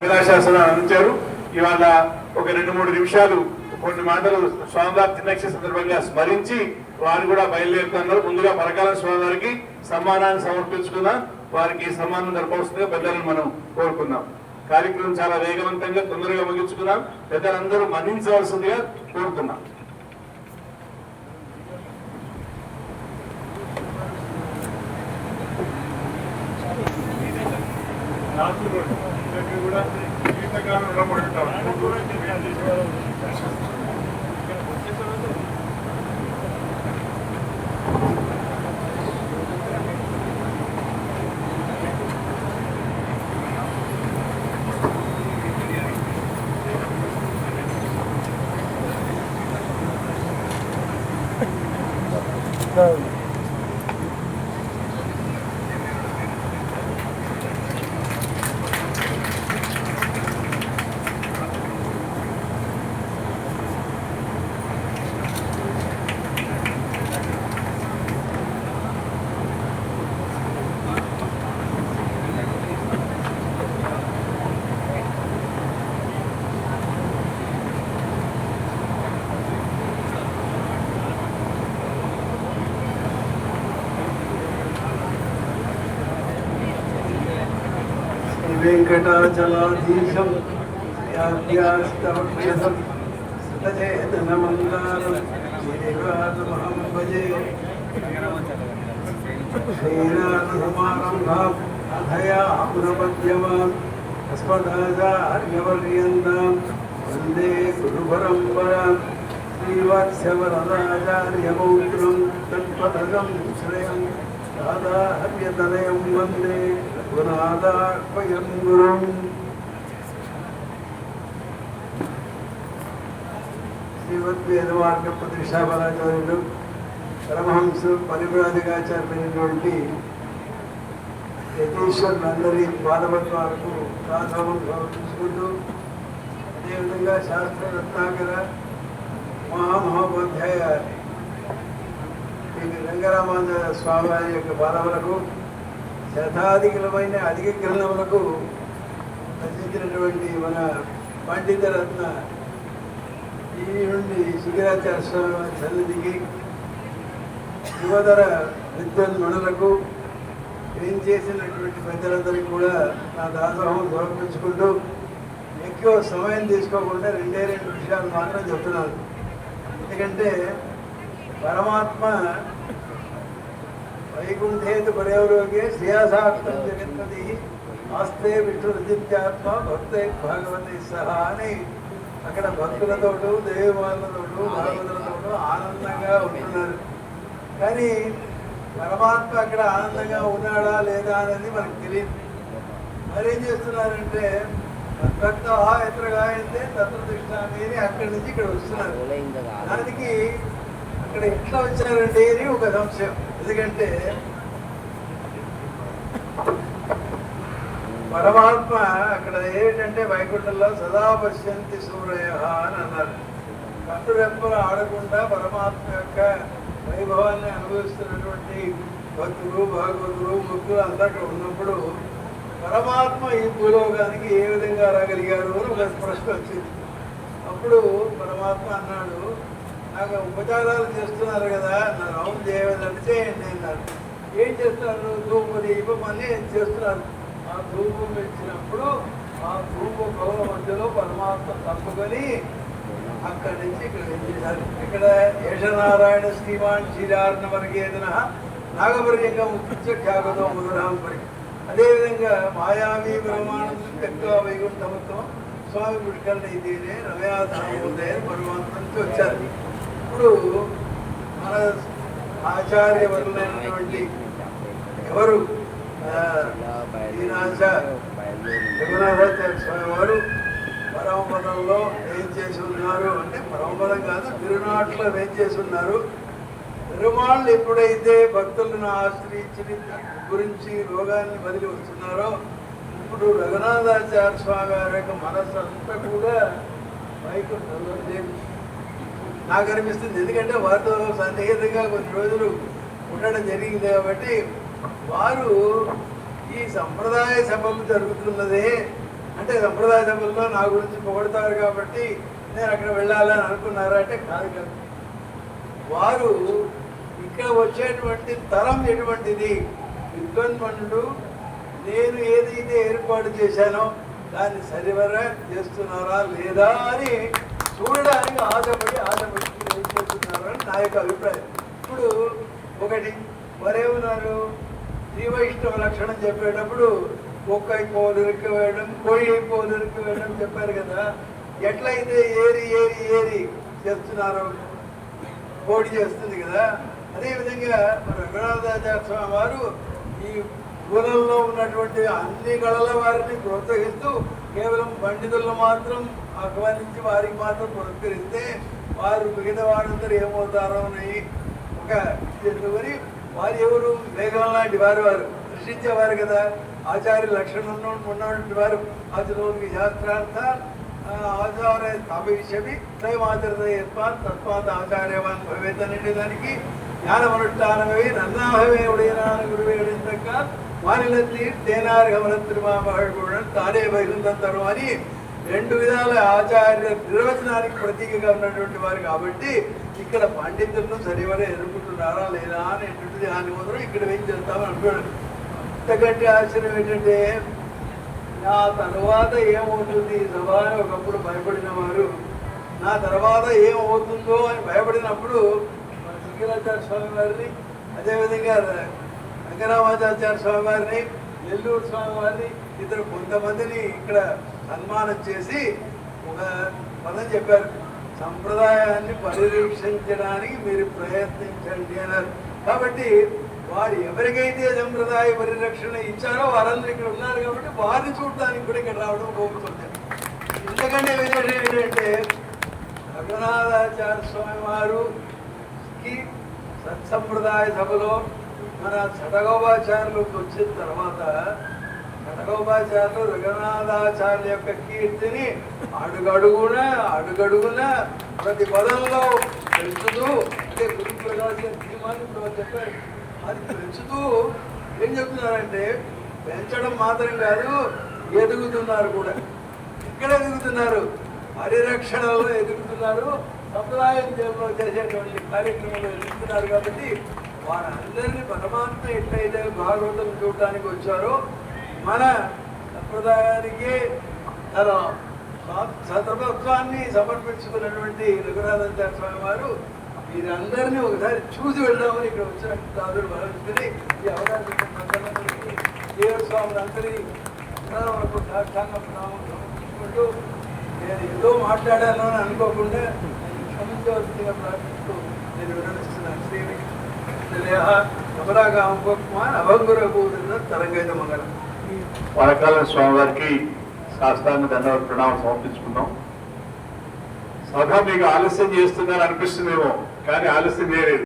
శాసనం అందించారు. ఇవాళ ఒక 2-3 నిమిషాలు కొన్ని మాటలు స్వామివారి తిన్నక్ష సందర్భంగా స్మరించి వారు కూడా బయలుదేరుతున్నారు. ముందుగా పరకాల స్వామివారికి సన్మానాన్ని సమర్పించుకుందాం. వారికి సన్మానం జరపవలసిందిగా పెద్దలను మనం కోరుకుందాం. కార్యక్రమం చాలా వేగవంతంగా తొందరగా ముగించుకుందాం. పెద్దలందరూ మన్నించవలసిందిగా కోరుతున్నాం. కూడా జీవితకాలం రుణపడి ఉంటాం. వెంకటాచలాధీశం యాజ్ఞాస్తవక్షసం సతచేతనమందారం శ్రీనివాసమహం భజే శ్రీనాథసమారంభాం అధయాపురమధ్యమాం అస్మదాచార్యపర్యంతాం వందే గురుపరంపరాం శ్రీవాత్స్యవరదాచార్యమౌత్రం తత్పదం శ్రేయం రాధాహర్యతనయం వందే గుణాదాహ్వయం గురుం. శ్రీమద్వేదమార్గ ప్రతిష్టాపనాచార్యులు పరమహంస పరివ్రాజకాచార్యులైనటువంటి యతీశ్వరులందరి పాదపద్మాలకు ప్రాధాన్యం సమర్పించుకుంటూ, అదేవిధంగా శాస్త్ర రత్నాకర మహామహోపాధ్యాయ శ్రీ రంగరామానంద స్వామి వారి యొక్క పాదములకు, శతాధికులమైన అధిక గ్రంథములకు రచించినటువంటి మన పండిత రత్న ఈ నుండి శిఖరాచార్య స్వామి వారి సన్నిధికి, యువతర విద్వన్మణులకు, ఏం చేసినటువంటి పెద్దలందరికీ కూడా నా దాసోహం సమర్పించుకుంటూ, ఎక్కువ సమయం తీసుకోకుండా 2 విషయాలు మాత్రం చెప్తున్నాను. ఎందుకంటే పరమాత్మ వైకుంఠేతు పరేవరోగే శ్రేయసాక్షం జగత్పతి ఆస్తే విష్ణుర్జిత్యాత్మ భక్తై భాగవతి సహా అని అక్కడ భక్తులతోడు దేవతలతోడు భాగవతులతోడు ఆనందంగా ఉంటున్నారు. కానీ పరమాత్మ అక్కడ ఆనందంగా ఉన్నాడా లేదా అనేది మనకు తెలియదు. మరేం చేస్తున్నారంటే భక్త ఎత్ర గాయంతే తత్ర దృష్టామి అని అక్కడి నుంచి ఇక్కడ వస్తున్నారు. దానికి అక్కడ ఎట్లా వచ్చారండి అని ఒక సంశయం. ఎందుకంటే పరమాత్మ అక్కడ ఏంటంటే వైకుంఠంలో సదా పశ్యంతి సూరయ అని అన్నారు. కట్టు రెప్పలు ఆడకుండా పరమాత్మ యొక్క వైభవాన్ని అనుభవిస్తున్నటువంటి భక్తులు భాగవతులు ముక్తులు అంతా అక్కడ ఉన్నప్పుడు పరమాత్మ ఈ భూలోకానికి ఏ విధంగా రాగలిగారు అని ఒక ప్రశ్న వచ్చింది. అప్పుడు పరమాత్మ అన్నాడు, నాకు ఉపచారాలు చేస్తున్నారు కదా అన్నారు. అవును, చేయవద్దంటే చేయండి అన్నారు. ఏం చేస్తున్నారు? ధూప దీపం అన్నీ చేస్తున్నారు. ఆ ధూపం ఇచ్చినప్పుడు ఆ ధూప కౌల మధ్యలో పరమాత్మ తప్పుకొని అక్కడి నుంచి ఇక్కడ చేశారు. ఇక్కడ యశనారాయణ శ్రీమాన్ శ్రీరార్ణ వర్గేదన నాగపర్యంగా ముఖ్య ఖ్యాగతో మధురాం పరి. అదేవిధంగా మాయావి బ్రహ్మానందం ఎక్కువ వైకుంఠమత్వం స్వామి పుష్కరణ ఇదేనే రమయాధామోదయ పరమాత్మ నుంచి వచ్చారు. ఇప్పుడు మన ఆచార్యవరులైనటువంటి ఎవరు రఘునాథాచార్య స్వామి వారు పరమపదంలో ఏం చేసి ఉన్నారు అంటే, పరమపదం కాదు తిరునాట్లో ఏం చేసి ఉన్నారు. పెరుమాళ్ళు ఎప్పుడైతే భక్తులను ఆశ్రయించి గురించి రోగాన్ని బదిలి వస్తున్నారో, ఇప్పుడు రఘునాథాచార్య స్వామి వారి యొక్క మనస్సు అంతా కూడా వైకుంఠంలో లేదు నాకు అనిపిస్తుంది. ఎందుకంటే వారితో సన్నిహితంగా కొన్ని రోజులు ఉండడం జరిగింది కాబట్టి వారు ఈ సంప్రదాయ సభలు జరుగుతున్నదే అంటే సంప్రదాయ సభల్లో నా గురించి పొగడతారు కాబట్టి నేను అక్కడ వెళ్ళాలని అనుకున్నారా అంటే కాదు కదా. వారు ఇక్కడ వచ్చేటువంటి తరం ఎటువంటిది, విద్వన్మనుడు నేను ఏదైతే ఏర్పాటు చేశానో దాన్ని సరివరా చేస్తున్నారా లేదా అని చూడడానికి ఆశపడి వెళ్ళిపోతున్నారని నా యొక్క అభిప్రాయం. ఇప్పుడు ఒకటి మరేమన్నారు, శ్రీ వైష్ణవ లక్షణం చెప్పేటప్పుడు ఒక్క పోలిరికి వేయడం, కోయి పోలిరికి వేయడం చెప్పారు కదా. ఎట్లయితే ఏరి ఏరి ఏరి చేస్తున్నారో పోటీ చేస్తుంది కదా, అదేవిధంగా మన రఘునాథాచార్య స్వామి వారు ఈ కులంలో ఉన్నటువంటి అన్ని కళల వారిని ప్రోత్సహిస్తూ కేవలం పండితులను మాత్రం ఆహ్వానించి వారికి మాత్రం పురస్కరిస్తే వారు మిగతా వారందరూ ఏమవుతారో అని ఒక చెప్పుకొని వారు ఎవరు మేఘం లాంటి వారు సృష్టించేవారు కదా. ఆచార్య లక్షణం ఉన్నటువంటి వారు ఆచరణకి శాస్త్రార్థ ఆచార్య స్థాపించవి త్రయమాచరణ యస్మాత్ తస్మాత్ ఆచార్యవాన్ భవేత్ అనేటి దానికి జ్ఞానమనుష్ఠానమే నన్నాభవే ఉడయనాన గురువేడింతక వానిలీ తేనార్హమనత్రిమామహుడు తానే బహిరందంతరు అని రెండు విధాల ఆచార్య నిర్వచనానికి ప్రతీకగా ఉన్నటువంటి వారు కాబట్టి ఇక్కడ పండితులను సరివర ఎదుర్కొంటున్నారా లేదా అనేటువంటిది దాని మొదలు ఇక్కడ ఏం చేస్తామని అనుకోండి. ఇంతకంటే ఆశ్చర్యం ఏంటంటే నా తర్వాత ఏమవుతుంది సభ అని ఒకప్పుడు భయపడిన వారు నా తర్వాత ఏమవుతుందో అని భయపడినప్పుడు మన సింగరాచార్య స్వామి వారిని, అదేవిధంగా రంగరామాచార్య స్వామి వారిని, నెల్లూరు స్వామి వారిని, ఇద్దరు కొంతమందిని ఇక్కడ సన్మానం చేసి ఒక పదం చెప్పారు, సంప్రదాయాన్ని పరిరక్షించడానికి మీరు ప్రయత్నించండి అన్నారు. కాబట్టి వారు ఎవరికైతే సంప్రదాయ పరిరక్షణ ఇచ్చారో వారందరూ ఇక్కడ ఉన్నారు కాబట్టి వారిని చూడడానికి కూడా ఇక్కడ రావడం కోరుకుంటారు. ఎందుకంటే విశేషం ఏంటంటే రఘునాథాచార్య స్వామి వారికి సత్సంప్రదాయ సభలో మన చటగోపాచార్యులకు వచ్చిన తర్వాత చటగోపాచార్యులు రఘునాథాచార్య యొక్క కీర్తిని అడుగడుగున ప్రతి పదంలో పెంచుతూ, అంటే గురుకుల రాసిన ధీమాన్ని చెప్పారు, అది పెంచుతూ ఏం చెప్తున్నారంటే పెంచడం మాత్రం కాదు ఎదుగుతున్నారు కూడా. ఇక్కడ ఎదుగుతున్నారు, పరిరక్షణలో ఎదుగుతున్నారు, సంప్రదాయం చేసేటువంటి కార్యక్రమంలో ఎదుగుతున్నారు. కాబట్టి వారందరినీ పరమాత్మ ఎట్లయితే భాగవతం చూడటానికి వచ్చారో మన సంప్రదాయానికి తన సతత్వాన్ని సమర్పించుకున్నటువంటి రఘునాథాచార్య స్వామి వారు మీరందరినీ ఒకసారి చూసి వెళ్దామని ఇక్కడ వచ్చినట్టు దాదులు భావించుకుని ఈ అవకాశం దేవస్వాములు అందరి సాష్టాంగ ప్రణామం సమర్పించుకుంటూ నేను ఏదో మాట్లాడాను అని అనుకోకుండా క్షమించవలసిందిగా ప్రార్థిస్తూ నేను వివరిస్తున్నాను. అభంగురూరిన తరంగైన మంగళం. వనకాల స్వామి వారికి శాస్త్రాన్ని ధన్యవాద ప్రణామం సమర్పించుకున్నాం. సభ మీకు ఆలస్యం చేస్తుందని అనిపిస్తుందేమో, కానీ ఆలస్యం చేయలేదు.